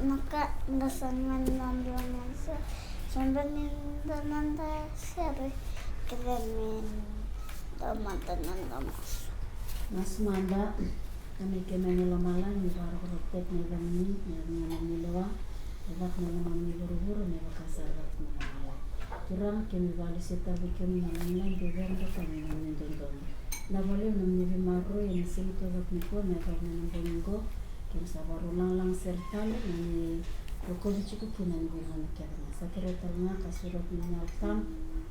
Naka-nasangan-nandungan sambanindananda seri kremin damatan-damas. Mas manda kami kemanila malan ni baru rotek ni kami ni manilawa lebat ni mami buru-buru ni bakasarat ni malan. Turang kami balik setabi kami malan dewan kami menendang. Nabali namni bimaru yang sinto bat ni ko na kami nendanggo kami sabarulang lang sertal ni Roko cukup punan guna kerana sakira talanga kasurat menyaltam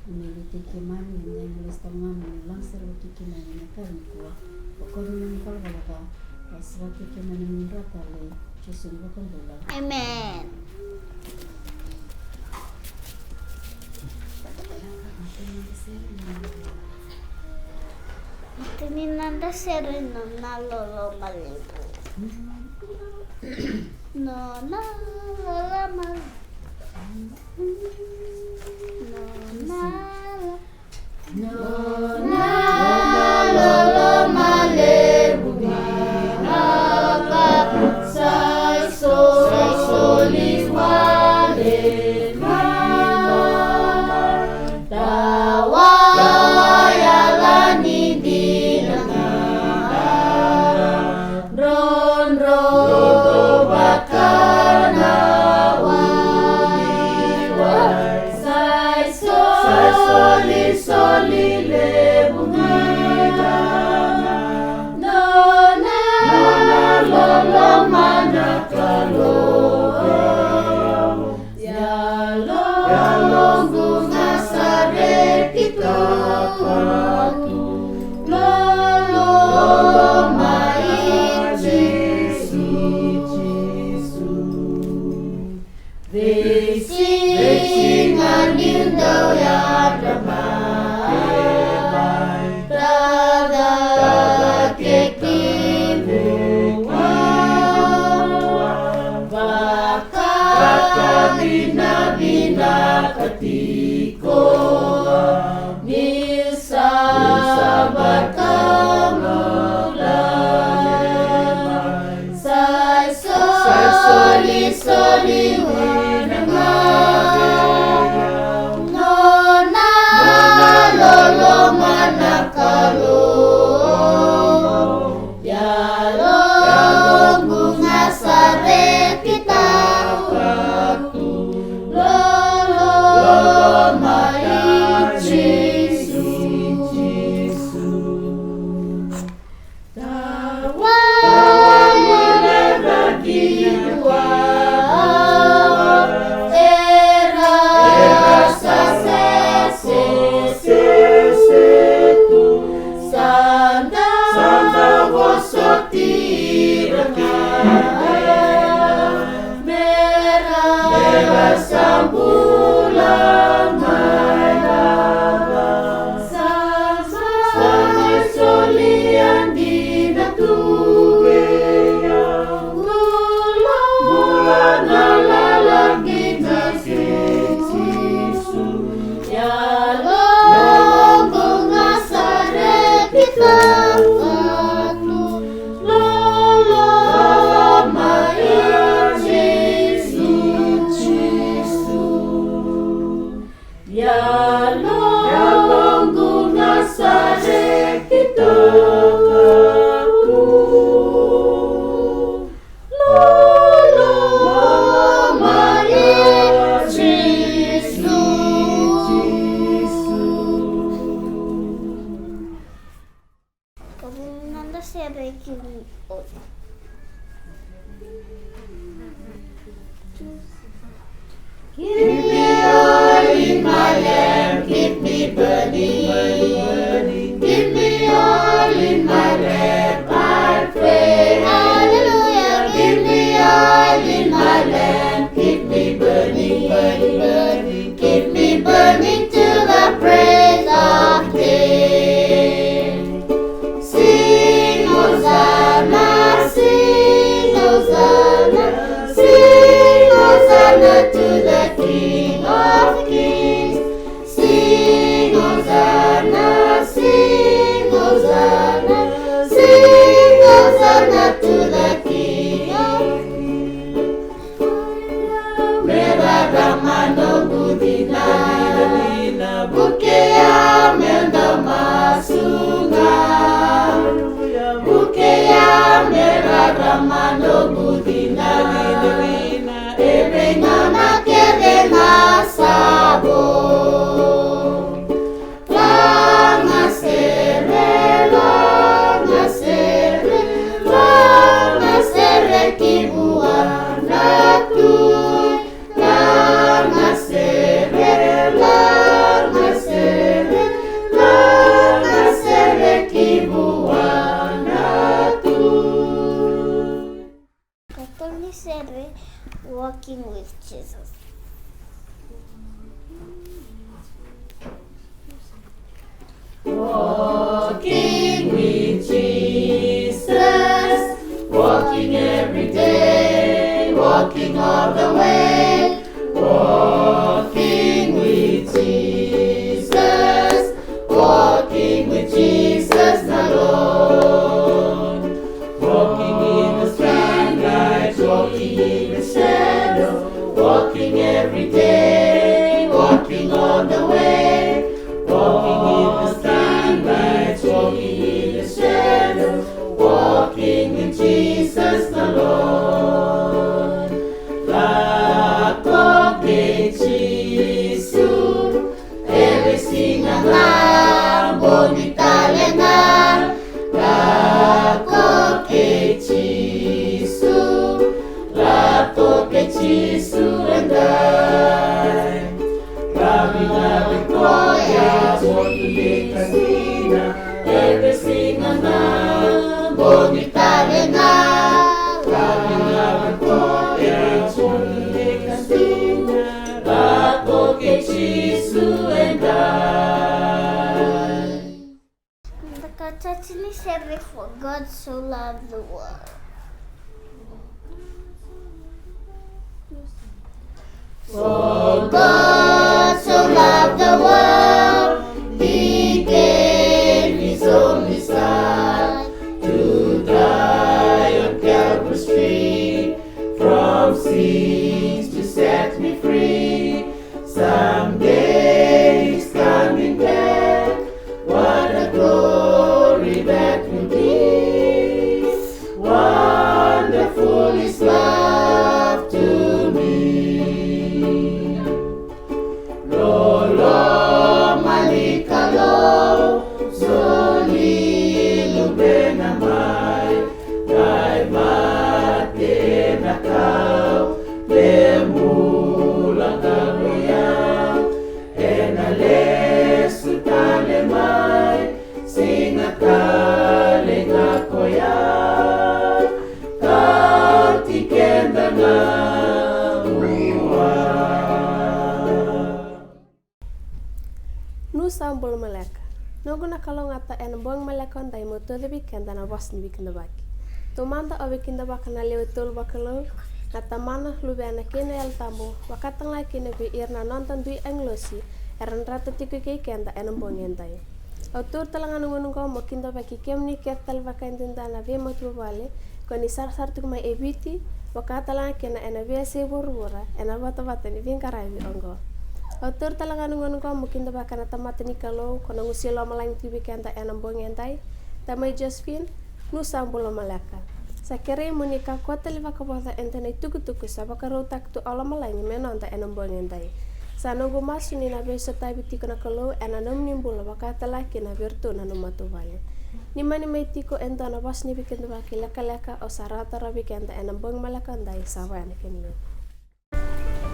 memiliki kiman yang menulis talanga menulang serwati kiman yang kami kuah Roko menempel balaga serwati kiman yang menurut tali cusun bukan bola. Amen. Tininanda seri na lolo malibu. No, no, lama. No, no, lolo malebu minaka sai solis wale tawa yalani dinanga ron bakana sai soli lebunga no na lolo manakalo yalo bunga sare kita lolo mai Jesu they sing a new day Ketiko bisa berkemulan sai soli wenengang nona lolo manakalo yalo bunga sare kita mai Jesu tawa lagi dua era sese tu sanda wasoti merah sambulan solian di natuge bulan lagi Jesu yalo bunga sare kita lolo mai Jesu yalo bunga sare kita Keep me oil in my lamp, keep me burning. Keep me oil in my lamp, I pray. Hallelujah. Keep me oil in my lamp, keep me burning. Keep me burning till the praise of day. Sing Hosanna, sing Hosanna, sing Hosanna. meraramano budina bukeya menda masunga bukeya meraramano budina ebenga makerenga sabo langa sere kibua natu langa sere kibua natu. Katoni Sere, Walking with Jesus. Walking with Jesus, walking every day, walking all the way, walking with Jesus the Lord, walking in the sunlight, walking in the shadow, walking every day, walking all the way, walking in the sunlight, walking in the shadow, walking with Jesus the Lord. Lako ke Jesu, everything ang bonita lengar. Lako ke Jesu and I. Grabe nga Victoria, Bortuli Casina, everything ang bonita lengar. Grabe nga Victoria, Bortuli Casina, lako ke Jesu and I. The Katoni Sere, For God So Loved the World. For God so loved the world, He gave His only Son to die on Calvary's tree, from sins to set me free. Someday He's coming back, what a glory that will be. Wonderful His love to me. Lolo malikalo, zoli lubena mai, dai mate nakau, lemula gabriel, enale sutale mai, singatale ngakoya, kautikenda na Sambol maleka. Nogu na kalongata en bong maleka on dai moto de weekend na wasni weekend baki. Tomanda o weekend baka na lewe tol bakalo na tamana lube ana kene el tambo wakatang la kene be irna nonton dui englosi eran rata tiku ke kenda en bong endai. Autor talangan ngunung ko mokinda baki kemni ketal baka endinda na ve motu vale koni sar tu mai ebiti wakatala kena ena ve se borura ena bata ni vinkarai ongo. Autor talangan ngunung ko mungkin dapat karena tamat ni kalau kono ngusilo malang tibi kenta enam bongentai tamai Josephine nusambulo malaka sakere monika kota liva kabota entene tuku sabaka rotak tu ala malang menonta enam bongentai sanogo masuni na beso tabi tikona kalau enanam nimbulo baka talaki na virtu na numatu vale nimani mai tiko entana wasni bikin baki laka o sarata rabi kenta enam bong malaka ndai sawana kenyo.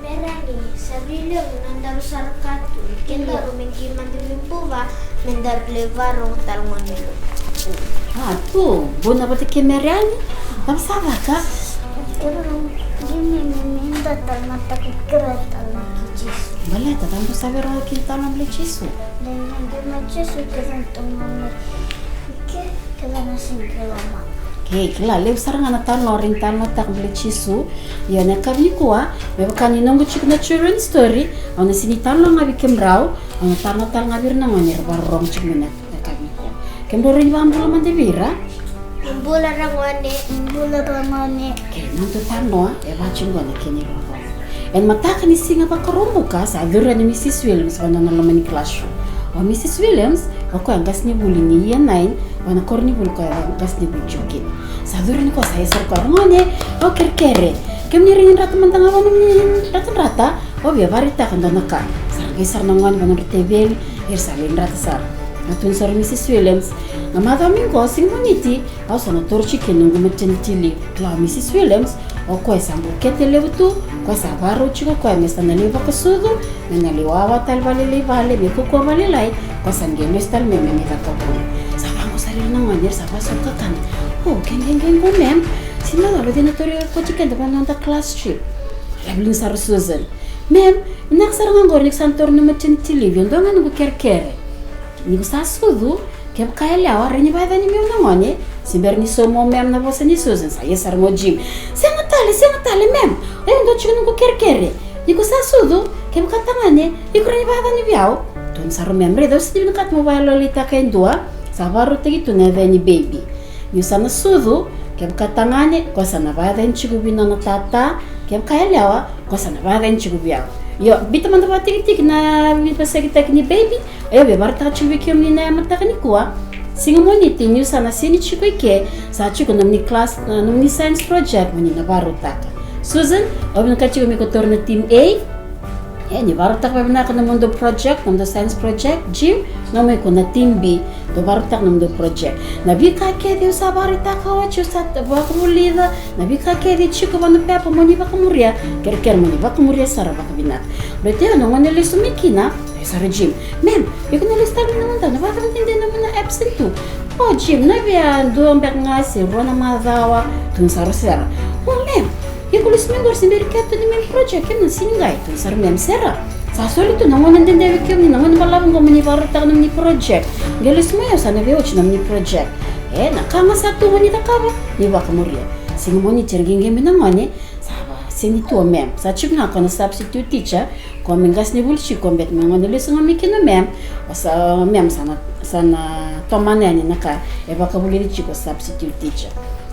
Berani, sabilang nandar sarkatu, kenda rumengki mandilimpuva, mendar levarong talungan nilo. Ah, tu, bona berarti kemerani? Apa salah kak? Pero gini minda talmata kikrat alaki Jesu. Boleh, tak tahu sabar orang kita nak beli cisu. Dan yang dia Jesu kesan tunggu ke kelan singkelama. Okay, kila leo sarang anak tan loring tan tak beli cisu. Ya nak kami kuah, memang ini nunggu cikna children story. Anak sini tan lo ngabi kemrau, anak tan ngabir namanya barong cikna kami kuah. Kemrau ini bambu lama debira. Mbula rangwane. Okay, nanti tan lo, bacin gua nak kini lo. En mataka ni singa pakarumbuka sa adhura ni Mrs. Williams wana nalamani classroom. O Mrs. Williams wako angas ni buli ni year 9 wana kor ni buli ko angas ni buli jukin. Sa adhura ni ko sa yesar ko ngone o kerkere. Kem ni rin rata mantanga wana ni rata o bia varita kan dona ka. Sarang isar na ngone wana rtebel irsa rin rata sar. Atun sar Mrs. Williams na madaming ko sing moniti au sana torchi kenungu maternity leave. Kla Mrs. Williams o ko sambu kete levutu ko sa baro chiko ko mesta na leva kasudu na liwawa tal vale vale me ko vale lai ko sangelo estal me ka ko sa bango salir na ngani sa baso ka kan o ken ko mem sina lo de notorio ko chike de ban on class trip labling sar Susan mem nak sarang ngor nik santor no maternity leave ndonga ngo kerkere ni sa sudu que kaya lawa reni vai dani meu nangone simber ni somo mem na vosa ni Susan sa yesar mo gym sengatale mem ai ndo chino ko kerkere ni ko sa sudu que katangane ikrani vai dani biao ton sar mem redo si ni kat mo vai lolita kendua sa varu tegi tu ne veni baby ni sa na sudu que katangane ko sa na vai dani chigu bina na tata que kaya lawa ko sa na vai dani chigu biao yo bita manda va tik na mi pasegi tekni baby eu be barta chiwi kem ni na mata ni kwa singa moni tinyu sana sini chiko ke sa chiko namni class namni science project moni na barota Susan obna ka chiko mi ko torna team A ni barota ka na ka namundo project namundo science project Jim no me ko na team B do barota namundo project na bi ka ke de sa barita ka wa chu sa ba ko mulida na bi ka ke de chiko banu pepa moni ba ko muria ker moni ba ko muria sara ba ko binat bete no ngone le sumikina sara Jim mem eu não estou não não vai entender não na absent tu oh Jim não via do ambek ngase rona madawa tu sara sara oh mem eu kulis mengor sendiri keto ni mem project kan singai tu sara mem sera sa solito não entender que eu não balava como ni varta no ni project gelis mo sa na veo na ni project na kama sa tu ni takaba ni ba kamuria sing mo ni terginge me na ngone sini tu mem sa chip na kono substitute teacher ko mengas ni bulchi ko bet mangone le sunga mikino mem sa mem sana tomaneni naka e ba kabuli chiko substitute teacher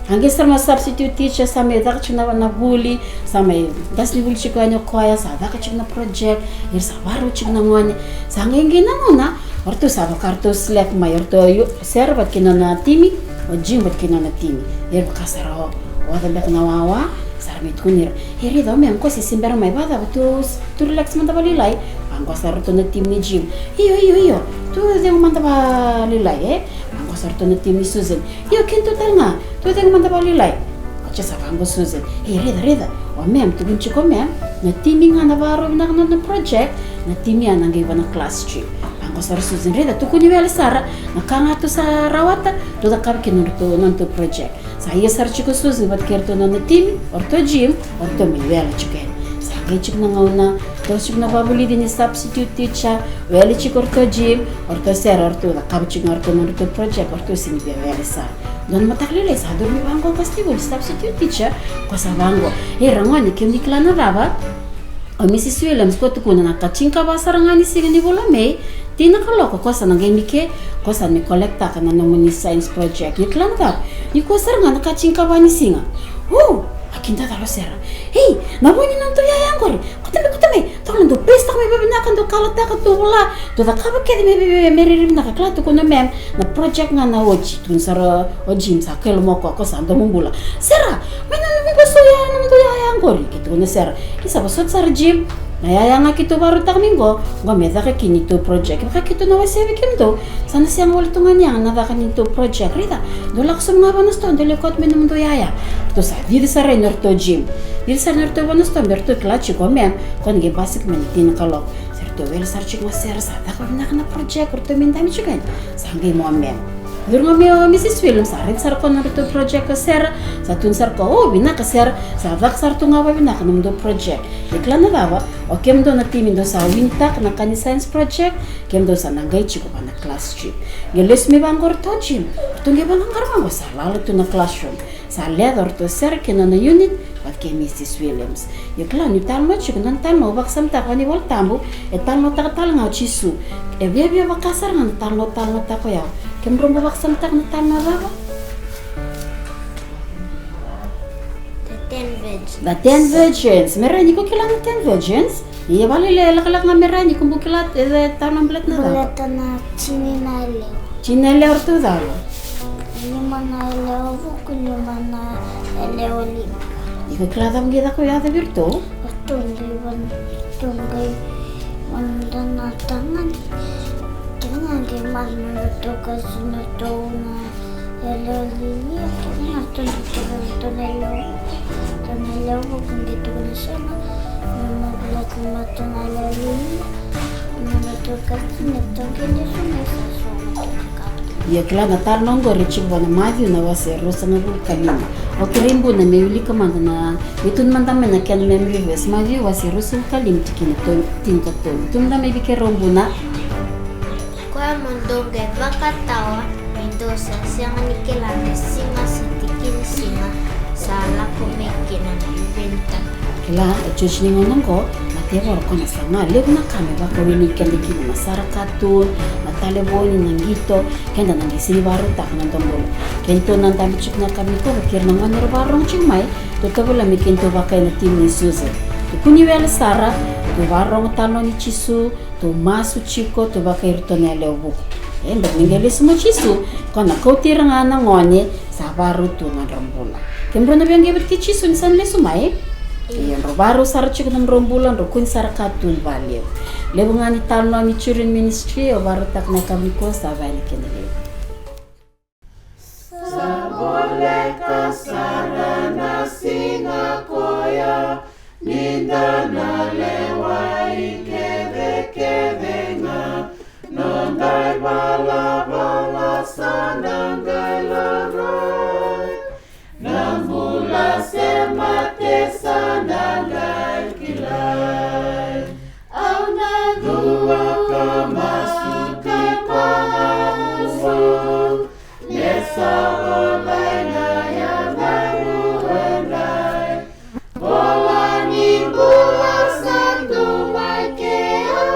ange sama substitute teacher sa me da chuna na buli sa me gas ni bulchi ko anyo koya sa da ka chuna project ir sa baru chuna ngone sa ngenge na ngona orto sa karto slack ma orto serva kino na timi o jimbo kino na timi ir kasaro wada bet na wawa sarmi tunir heri do mem ko si simbera mai bada tu relax manda balilai angko sarto na tim ni Jim iyo tu de manda balilai angko sarto na tim ni Susan iyo kento talnga tu de manda balilai acha sa angko Susan reda o mem tu bunchi ko mem na timing na baro na project na timia na ngai bana class trip angko sar Susan reda tu kuni wala sara na kanga tu sa rawata tu da kar kinurto project saya sar chiko Susan bat kerto na team orto Jim orto mi wela chiken sanga chik na ngauna to chik na babuli din substitute teacher wela chik orto Jim orto ser orto da kab chik orto no project orto sini be wela sar don mataklele sa do mi bango festival substitute teacher ko sa bango rangoni kem di klana raba o Mrs. Williams ko tu kuna na kachinka basarangani sigani bola me tina kaloko ko sa nangemike ko sa ni collecta kana no mini science project ni klanda ni ko saranga na kachinka bani singa akinda dalo sera hey na boni nanto ya yangor kutame tolong do pesta me bebe na kando kala ta to bola to da kaba ke me bebe meririm na kala to kuna mem na project nga na oji tun sara oji sa kel moko ko sa ndo mumbula sera mena mo so ya nanto ya yangor kitu na sera isa ba sot sara Jim na yaya nga kito baru tak minggo ngomeda ka kinito project ka kito na wasebi kimdo sana siyang walitungan niya na ka kinito project rida dolak sum nga banas to delikot menum do yaya to sa diri sa renor to Jim diri sa renor to banas to berto klachi ko mem kon ge basic menitin kalok serto wel sarchik ma ser sa da ka na project orto mendami chikan sangai mo mem Durma mio Mrs. Williams sarit sar ko to project ka ser sa tun sar ko bina ka ser sa vak sar tu nga ba bina ka do project iklana dawa o kem do na timin do sa wintak na kani science project kem do sa nangai chiko pa na class trip geles mi bangor to Jim to nge bangar mango sa lalo to na classroom sa leather to ser ke na unit wat ke Mrs. Williams ikla ni talmo chiko nan talmo bak sam ta kani wal tambu e talmo ta tal nga chisu e bia bakasar ngan talmo ta ko ya kem rombo bak sam ta na talmo ba Den virgins. The 10 virgins. Merani ko kila na 10 virgins. Iya bali le lakalak nga merani kung bukilat tanong bilat na daw. Bulata na chininalew. Chinele orto daw. 5 na elew buku, 5 na elew lima. Iko kila daw gida ko yata virto. Tunggay manda na tangan. Kaya kay mas minuto kasi na to na elew lima. Kaya tunggay elew buku dito na siya na. Mabulat na to na elew lima. Minuto kasi na to kaya siya na sa Ia kila natal nongo recik bana Matthew na wase rosa na bul kalima. O kirimbo na meuli kamanda na itun manda mena ken memory verse Matthew wase rosa kalim tikini to tinta to. Tumda me bike rombo na. Kwa mondonge bakatawa midosa siang nikilande singa setikin singa sala kumekina na inventa. Kila church ni ngonongo mateva ro kona sanga lebu na kame baka weni kende kina masara katun matale boni nangito kenda nangisiri baru tak nantombol kento nantami chuk na kami ko kir na ngani ro barong chimai to tabula mi kento baka na tim ni suze to kuni wele sara to barong tano ni chisu to masu chiko to baka irto na lebu enda ngele sumo chisu kona kautir nga na ngone sa baru to na rambola kembro na biang gebet ki chisu ni san le sumai Iyan ro baru sara chik nam rombulan ro kun sara katun valeu. Lebu ngani talo ni children ministry o baru tak na kami ko sa vali kenele. Sabole kasara na singa koya ninda na lewa ikeve kevenga nondai bala bala sanangai larai nambula semate sanangai kilai au na dua kamasuki pahamuso Yesa olai na ya baru olai Bola ni bola satu makea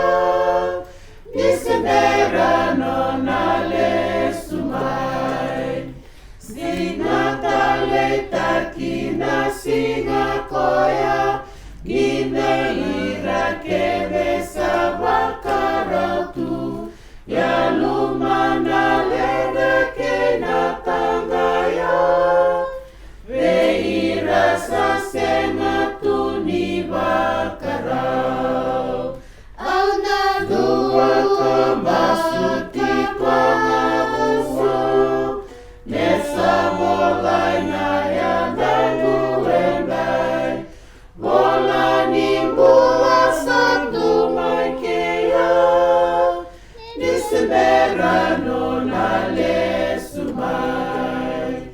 Disendera nona le sumai Singa tale takina singa koya Gine ira kebe sabakarautu Ya lumana lede kena tangaya Veira sasenga tuni bakarau Au na dua kamasuti pangabuso Nesa bolai na ya dangu endai Bola ni bola satu makea Disembera na le sumai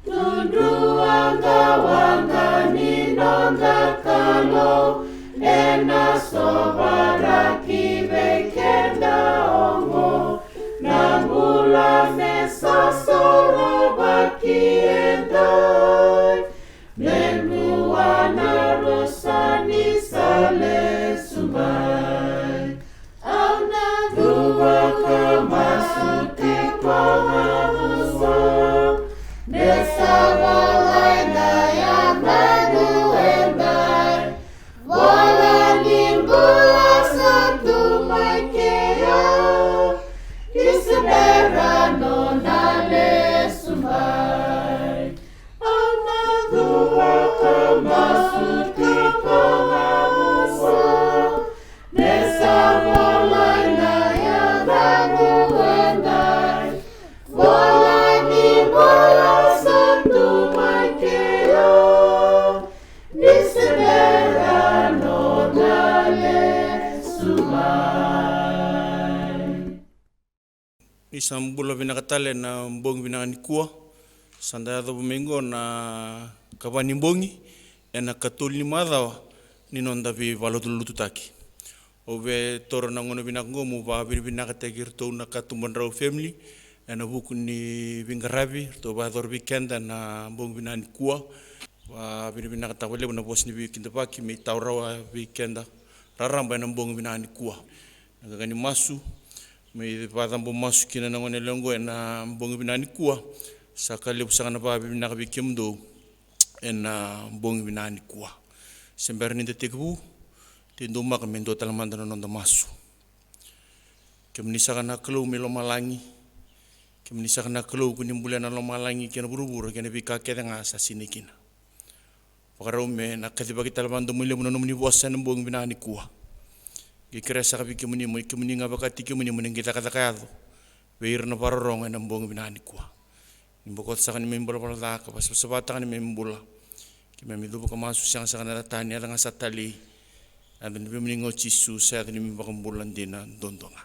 Tundu wanga ni nonda kalo Ena sobara kibekenda ongo Nambula mesa soro baki endai Menua na rosani sale sumai Au na dua kamasuti pahamuso Desa bolai na ya baru endai Bola ni bola satu makea Disebera nona le sumai Au na dua kamasuti pahamuso Desa bolai na ya baru endai Bola ni bola satu makea Disebera nona le sumai Isang bula binakatale na mbongi binakanikua sanda do domingo na kabani mbongi ena katuli madawa ninonda vi valotulutu taki ove toro na ngono binakongo ba binakategir to na katumbandrau family ena buku ni bingarabi to ba dor weekend na mbongi binanikua ba binakatawele na bos ni weekend paki mi taurawa weekend raramba na mbongi binanikua ngani masu me padambo masu kina na ngone lengo na mbongi binanikua sakali usanga na ba binakabikimdo ena bongi binani kua. Sember ni te teku te ndoma ka mendo talamanda no nda masu. Ke mnisa kana klo me lo malangi. Ke mnisa kana klo ku ni mbulana lo malangi ke na buruburu ke na bika ke nga sa sinikina. Pakaro me na kati bagi talamanda mule muno muni bosa na bongi binani kua. Ke kresa ka biki muni mo ke muni nga bakati ke muni muni kita kata kado. Weir na parorong na bongi binani kua. Nimbokot sa kanime mbula pala ka pas sabata kanime mbula. Kime midubo ka masu siyang sa kanara tani ala nga sa tali. At nibi mningo chisu sa at nibi bakambulan din na dondonga.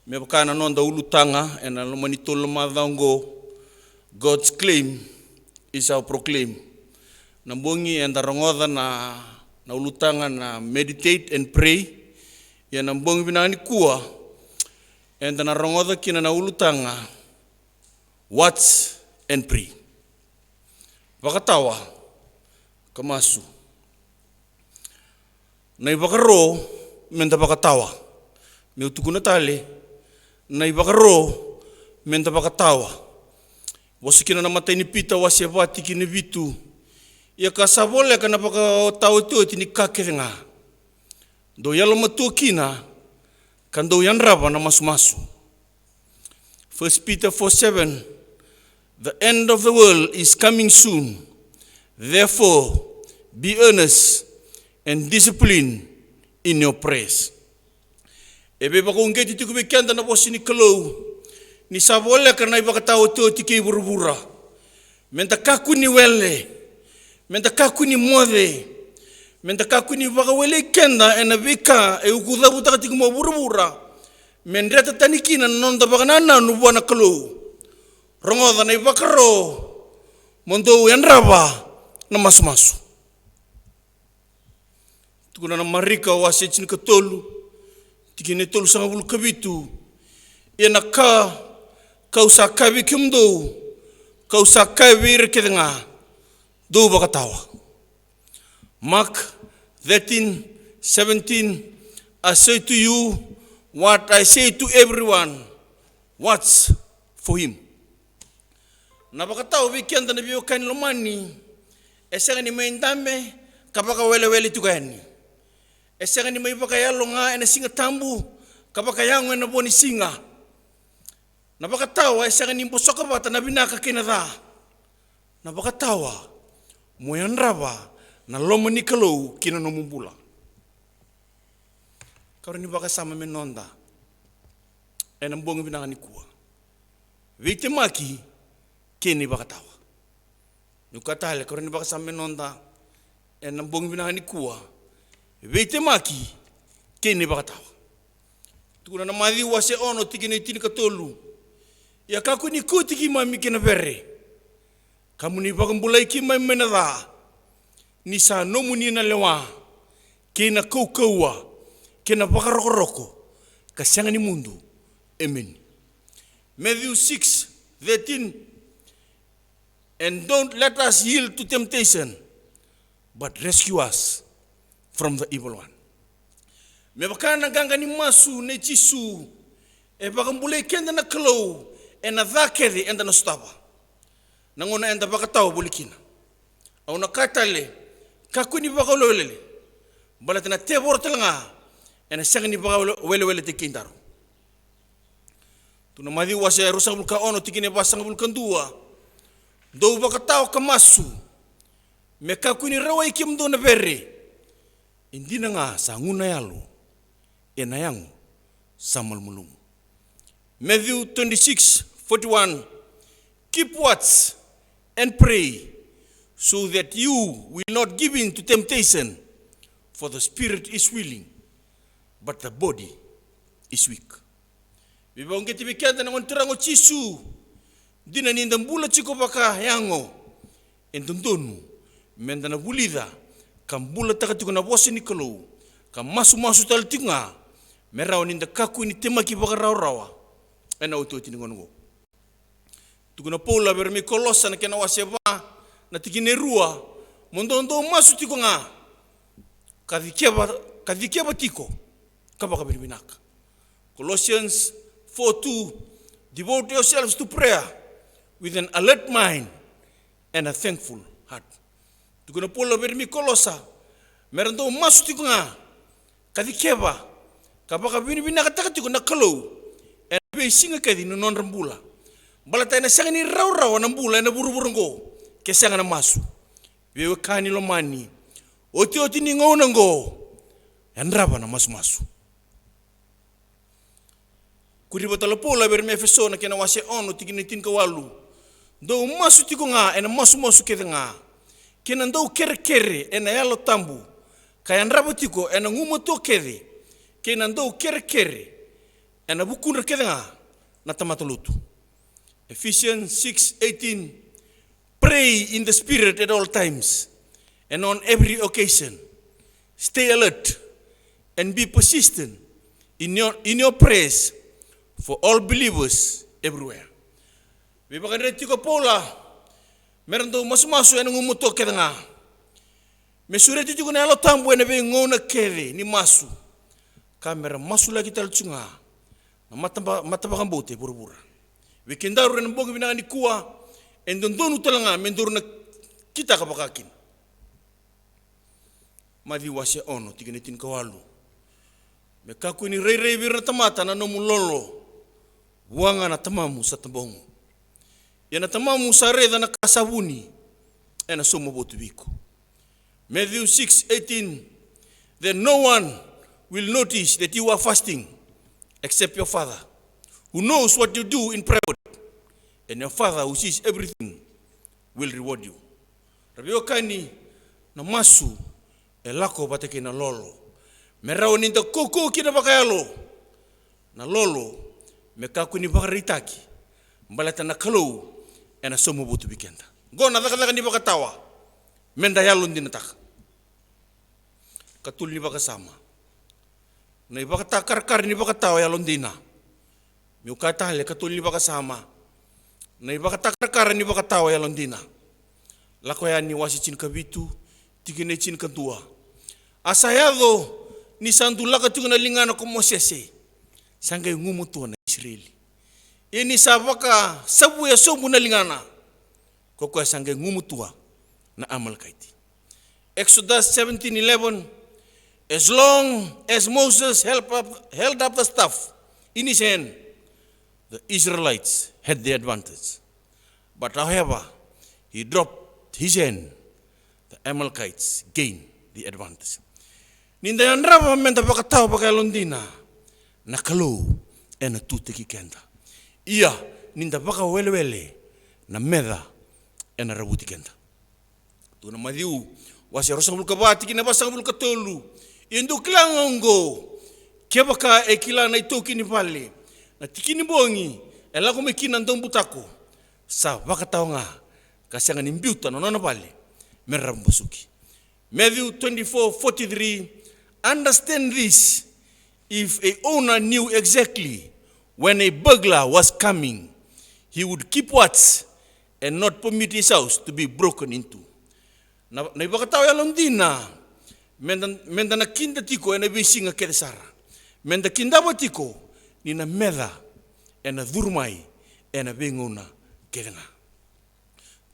Me bakana non da ulutanga and alumanito lumadanggo God's claim is our proclaim. Nambungi and darangoda na ulutanga na meditate and pray. Yan nambungi binani kuwa and narangoda kina na ulutanga watch and pray. Bakatawa kamasu. Na ibakaro menta bakatawa. Me utukuna tale na ibakaro menta bakatawa. Wasikina na matay ni pita wasi abati kini bitu. Ia kasabole kana bakatawa tu tini kakiringa. Do yalo matukina kan do yan raba na masu-masu. 1 Peter 4:7. The end of the world is coming soon. Therefore, be earnest and disciplined in your prayers. Ebe bakongge ti ku bekenda na bosi ni kalo ni sabole karena iba katawo to tiki burubura. Menta kaku ni wele. Menta kaku ni mode. Menta kaku ni baka wele kenda ena bika e ukuda buta tiki mo burubura. Mendreta tanikina nonda bakanana nubuana kalo. Rongoda na ibakaro mondo yan raba na masu-masu. Tukuna na marika wasi chini katolu tikine tolu sanga bulu kabitu ena ka usakabi kimdo ka usakabi rekedenga do bakatawa. Mark 13:17 I say to you what I say to everyone, watch for him. Na bakatawa weekend na biyo kan lomani esanga ni maindame kapaka wele tukani. Esanga ni mai bakayalo nga ena singa tambu kapaka yango ena boni singa. Na bakatawa esanga ni mposoka bata na binaka kinada. Na bakatawa moyan raba na lomani kalau kina nomubula. Karo ni bakasama menonda ena mbongi binaka ni kuwa. Vite maki kini bakatawa. Nukatale karo ni bakasama menonda ena mbongi binaka ni kuwa. Vite maki kini bakatawa. Tukuna na madhi wase ono tikini tini katolu. Ya kaku ni kuti ki mami kina bere. Kamu ni bakambulai ki mami menada. Ni sa nomu ni na lewa. Kina kaukaua. Kina bakaroko-roko. Kasianga ni mundu. Amen. Matthew 6:13. And don't let us yield to temptation, but rescue us from the evil one. Me bakana ganga ni masu ne chisu e bakambule kenda na kalo e na dhakeri enda na staba. Nangona enda bakatawa bulikina. Au na katale kakuni bakalolele. Balatena tebor telanga ena sangni bakawele te kindaro. Tuna madi wasa rusak bulka ono tikine basang bulkan dua. Do bakatawa kamasu. Me kakuni rawai kimdo na bere. Indi na nga sa nguna yalo, enayango sa malmulungu. Matthew 26:41. Keep watch and pray so that you will not give in to temptation, for the spirit is willing, but the body is weak. Bibongeti bikenda na ngontirango chisu, dina nindambula chiko baka yango, entundonu, mendana bulida, kambula takati kuna bosi ni kalau kam masu tal tinga merau ninda kaku ni temaki baka rawa ena utu tini ngono tukuna pola bermi kolosa na kena waseba na tikine rua mondo masu tiko nga kadikeba tiko kabaka berminaka. Colossians 4:2 Devote yourselves to prayer with an alert mind and a thankful heart. Tukuna pola vermi kolosa. Meron to masu tiku nga. Kadi keba. Kapaka bini nakataka tiku na kalau. E be singa kadi no non rambula. Balata na sanga ni raw na mbula na buru-burungo. Ke sanga na masu. Wewe kani lo mani. Oti ni ngona ngo. Yandraba na masu. Kuri batala pola vermi efeso na kena wase ono tikini tin kawalu. Do masu tiku nga ena masu kede nga. Kena ndou kere ena yalo tambu. Kaya ndraba tiko ena ngumoto kede. Kena ndou kere ena bukundra kede nga na tamatolutu. Ephesians 6:18. Pray in the spirit at all times and on every occasion. Stay alert and be persistent in your prayers for all believers everywhere. Bibakan tiko pola meron do masu ena ngumuto kede nga. Mesure tiko na yalo tambu ena be ngona kede ni masu. Kamera masu lagi talchunga. Na mataba kambote buru-buru. Wikindaru ren bongi binanga ni kuwa endondonu talanga menduru na kita kapakakin. Madi wase ono tiginetin kawalu. Mekaku ni rei birna tamata na nomu lolo. Buanga na tamamu sa tabongo. Yana tamamu sa reda na kasabuni. Ena somo botu biko. Matthew 6:18. Then no one will notice that you are fasting except your Father, who knows what you do in private, and your Father who sees everything will reward you. Rabio kani na masu elako bateke na lolo. Merao ninta koko kina bakayalo. Na lolo mekaku ni bakaritaki. Mbalata na kalau ena somo butu bikenda. Gona dakadaka ni bakatawa. Menda yalo ndina taka. Katul ni bakasama. Na ibakatakar ni bakatawa yalo ndina. Miukatale katuli bakasama. Na ibakatakar ni bakatawa ya Londina. Lako ya ni wasi chin kabitu, tikine chin kantua. Asayado ni sandulaka tukuna lingana ko Mosese. Sangay ngumuto na Israeli. Ini sabaka sabu ya sobu na lingana. Koko sangay ngumutua na Amalekite. Exodus 17:11. As long as Moses held up the staff in his hand, the Israelites had the advantage. But however, he dropped his hand, the Amalekites gained the advantage. Ninda yandraba menta pakataw pakalondina, nakalo ena tuteki kenda. Ia ninda paka wele na meda ena rabuti kenda. Tuna madiu wasi rosabul kabati kina basabul katolu. Indu klangongo kebaka ekila na itoki ni pale. Na tikini bongi elako mekina ndong butako sa bakataw nga kasanga nimbiuta no pale merambasuki. Matthew 24:43. Understand this: if a owner knew exactly when a burglar was coming, he would keep watch and not permit his house to be broken into. Na ibakataw ya Londina menda na kinda tiko ena bisinga kedesara. Menda kinda batiko ni na meda ena durmai ena bengona kedena.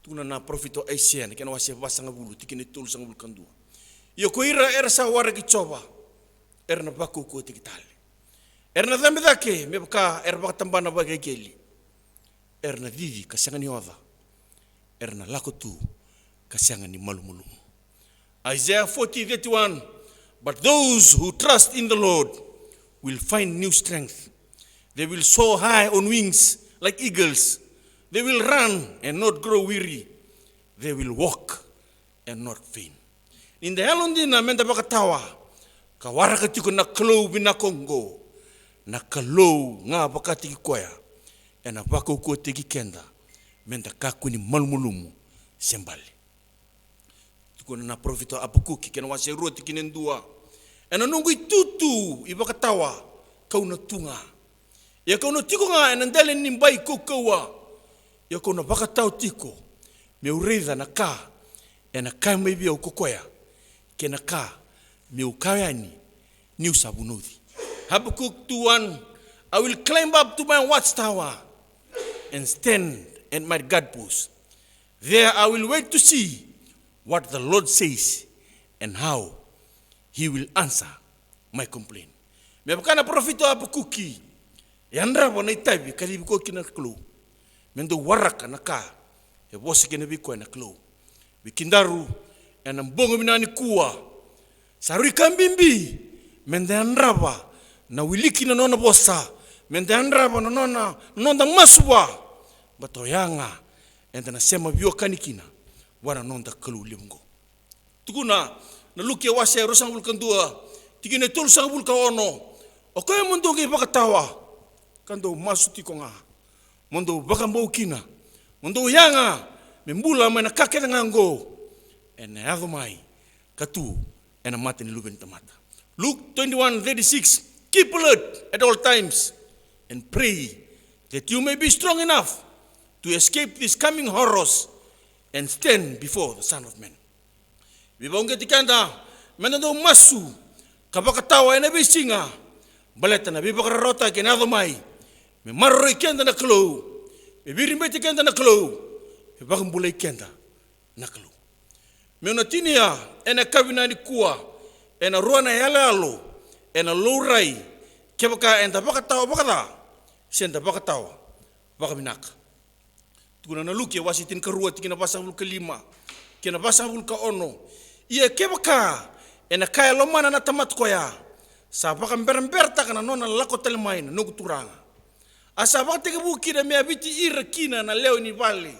Tuna na profito Asian kena wase basanga bulu tikini tul sanga bulu kandua. Yo koira era sa wara kichoba erna baku ko tikitale. Erna dhambi dake mebaka erba tambana ba keli. Erna didi kasanga ni oda. Erna lakotu kasanga ni malumulu. Isaiah 40:31. But those who trust in the Lord will find new strength. They will soar high on wings like eagles. They will run and not grow weary. They will walk and not faint. In the Helondina menda bakatawa kawara katiko na klo binakongo na kalo nga bakati koya ena bako ko teki kenda menda kakuni malmulumu sembali. Tukuna na profito apukuki kena wase roti kinendua ena nungu itutu ibakatawa kauna tunga. Ya kauna tiko nga enandele nimbai kokawa. Ya kauna bakatau tiko meureza na ka ena kama ibia ukokoya kena ka meukayani ni usabunuthi. Habakkuk 2:1. I will climb up to my watchtower and stand at my guard post. There I will wait to see what the Lord says and how He will answer my complaint. Me bakana profito apa kuki. Yandra bona itabi kali biko kina klo. Mendo waraka naka. E bosi kina biko na klo. Bikindaru ena mbongo minani kuwa. Sarui kambimbi mende andraba na wiliki na nona bosa. Mende andraba na nona maswa. Batoyanga enda na sema bio kanikina. Wana nonda klo limungo. Tukuna na luki ya wase rosang bulkandua. Tigine tol sang bulka ono. O kaya mundo ngi bakatawa. Kando masuti ko nga. Mundo baka kina. Mundo yanga. Membula mana kake ngango. Ene adumai. Katu. Ena mati ni luben tamata. Luke 21:36. Keep alert at all times. And pray that you may be strong enough to escape these coming horrors and stand before the Son of Man. Bibonge tikanda. Menando masu. Kapakatawa ena bisinga. Baleta na bibakararota kinado mai. Me marro ikenda na klo. Me birimbe tikenda na klo. Me bakambula ikenda na klo. Me onatinia ena kabina ni kuwa. Ena ruana yalalo. Ena lourai. Kebaka enda bakatawa bakata. Senda bakatawa. Bakaminaka. Tukuna na luki wasitin karua tikina basang bulka 5. Kina basang bulka 1. Ia kebaka. Ena kaya lomana na tamat koya. Sa baka mberta kana nona lako telmain nugu turanga. Asa baka tega buki na mea biti ira kina na leo ni vale.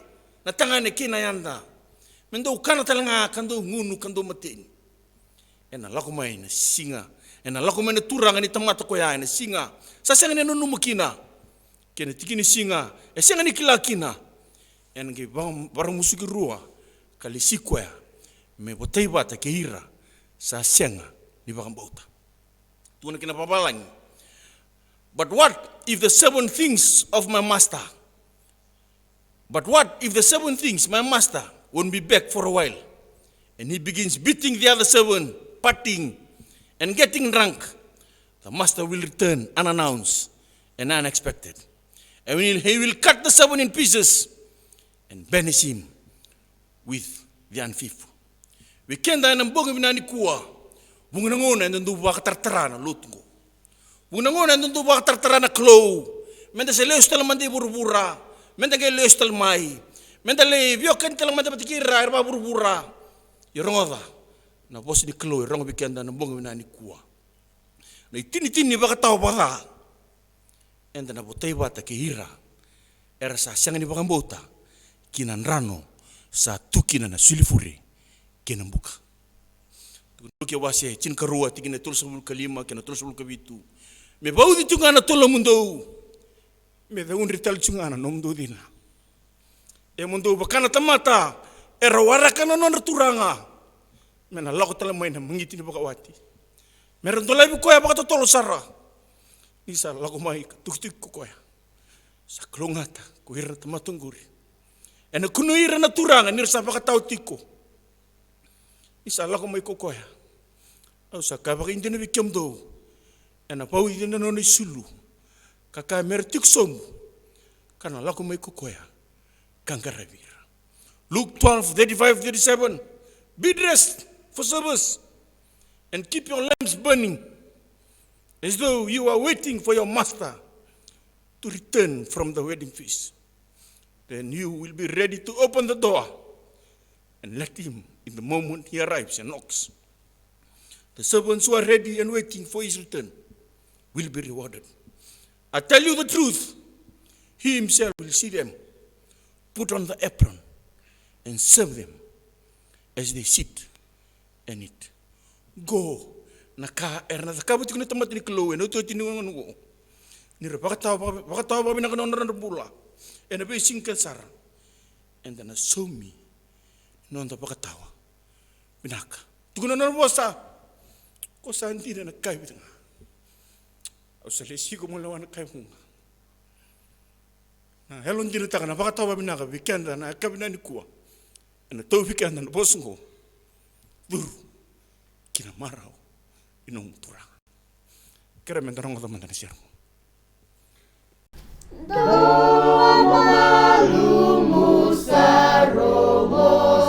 Na tangane kina yanda. Mendo ukana talanga kando ngunu kando matini. Ena lako mai na singa. Ena lako mai na turanga ni tamat koya na singa. Sa senga ni nunu makina. Kena tikini singa. E senga ni kila kina. Ena nge barang musuki rua. Kali sikoya. Me botei bata ke ira. Sa senga ni bakang bauta. Tuan kena pabalang. But what if the 7 things of my master? But what if the 7 things my master won't be back for a while? And he begins beating the other 7, partying and getting drunk. The master will return unannounced and unexpected. And he will cut the 7 in pieces and banish him with the unfaithful. Wikenda na mbongo minani kuwa. Bunga ngona ndu baka tartarana lutungo. Bunga ngona ndu baka tartarana klo. Menda se leustal mande burbura. Menda ge leustal mai. Menda le bio kentel mande batikira erba burbura. Yorongoda. Na bosi ni klo rongo bikenda na mbongo minani kuwa. Na itini baka tau baka. Enda na botei bata ke hira. Era sa sianga ni baka mbota. Kinan rano sa tukina na sulifure. Kenambuka. Tuki wase cin karua tikina tul sebul kelima kena tul sebul kebitu. Me bau di tungana tul mundo. Me da un rital tungana no mundo dina. E mundo bakana tamata era warakana non turanga. Me na lako tala maina mangiti ni bakawati. Me rondola bi koya baka tolo sara. Isa lako mai tuktik ko koya. Sa klongata ko hira tamatunguri. Ena kuno hira na turanga nirsa baka tautiko. Isa lako mai kokoya. Au sa ka baka indene bikem do. Ena pau indene no ni sulu. Kaka mertik som. Kana lako mai kokoya. Kangaravira. Luke 12:35-37. Be dressed for service and keep your lamps burning as though you are waiting for your master to return from the wedding feast. Then you will be ready to open the door and let him in the moment he arrives and knocks. The servants who are ready and waiting for his return will be rewarded. I tell you the truth, he himself will see them, put on the apron, and serve them as they sit and eat. Go, naka erna zakabu tikuna tamat ni klo eno to tinu ngo. Ni bakataw ba binakanon na bula. Ena be singkel sara. And then show me non ta bakatawa. Binaka. Tukuna na bosa. Ko sa hindi na nagkay bitanga. Au sa lesi ko mo lawan kay hunga. Na helon dina taka na bakatawa binaka bikenda na kabina ni kuwa. Ena to bikenda na bosungo. Buru. Kina marao inong turang. Kira mentarong ko taman na siya. Doa malu musa robo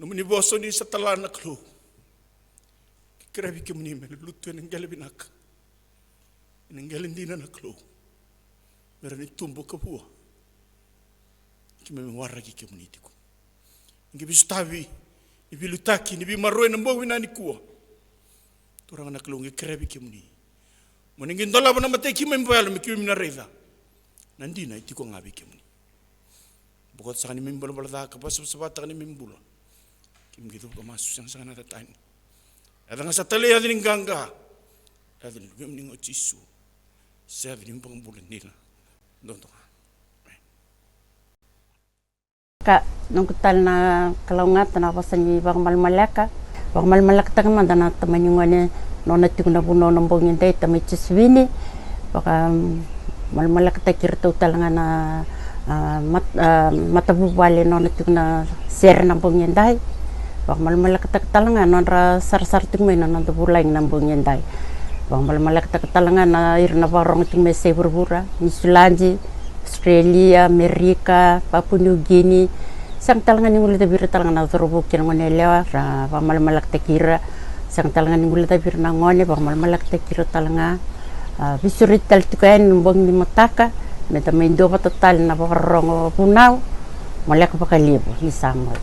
Numuni boso ni sa talana klo. Kirabi kemuni mele lutu en ngale binaka. En ngale ndina na klo. Mera ni tumbo kapua. Kime warra ki kemuni tiku. Ngi bistavi, ni bilutaki, ni bimaroi na mbong winani kuwa. Turang na klo ngi kirabi kemuni. Moningin dola bana mate kime mbalo mikimi minareza. Nandina itiko ngabi kemuni. Bukot sa kani mimbalo balada kapas sabata kani mimbula. Kim gitu kamas sang sana tatain. Ada nga sa tali adin ganga. Adin lumning ochisu. Sa adin pang bulan nila. Donto. Ka nung kutal na kalungat na ako sa bang malmalaka. Bang malmalaka ta man na tamanyungane no natik na puno ng bongin day tamichiswini. Baka malmalaka ta kirto talanga na matabubali no natik na ser ng bongin day. Bang malmalaka ta talanga no ra sar tingmay no nandubulay ng bongin day. Bang malmalaka ta talanga na irna barong tingmay sa burbura ni Sulanji, Australia, Amerika, Papua New Guinea. Sang talangan ni mulai tabir talangan na turubuk kira ngone lewa ra pa malmalak tekira. Sang talangan ni mulai tabir na ngone pa malmalak tekira talanga. Bisurit tal tukain bong ni mataka. Meta may do pa total na pa rongo punaw. Malak pa kalibo ni samol.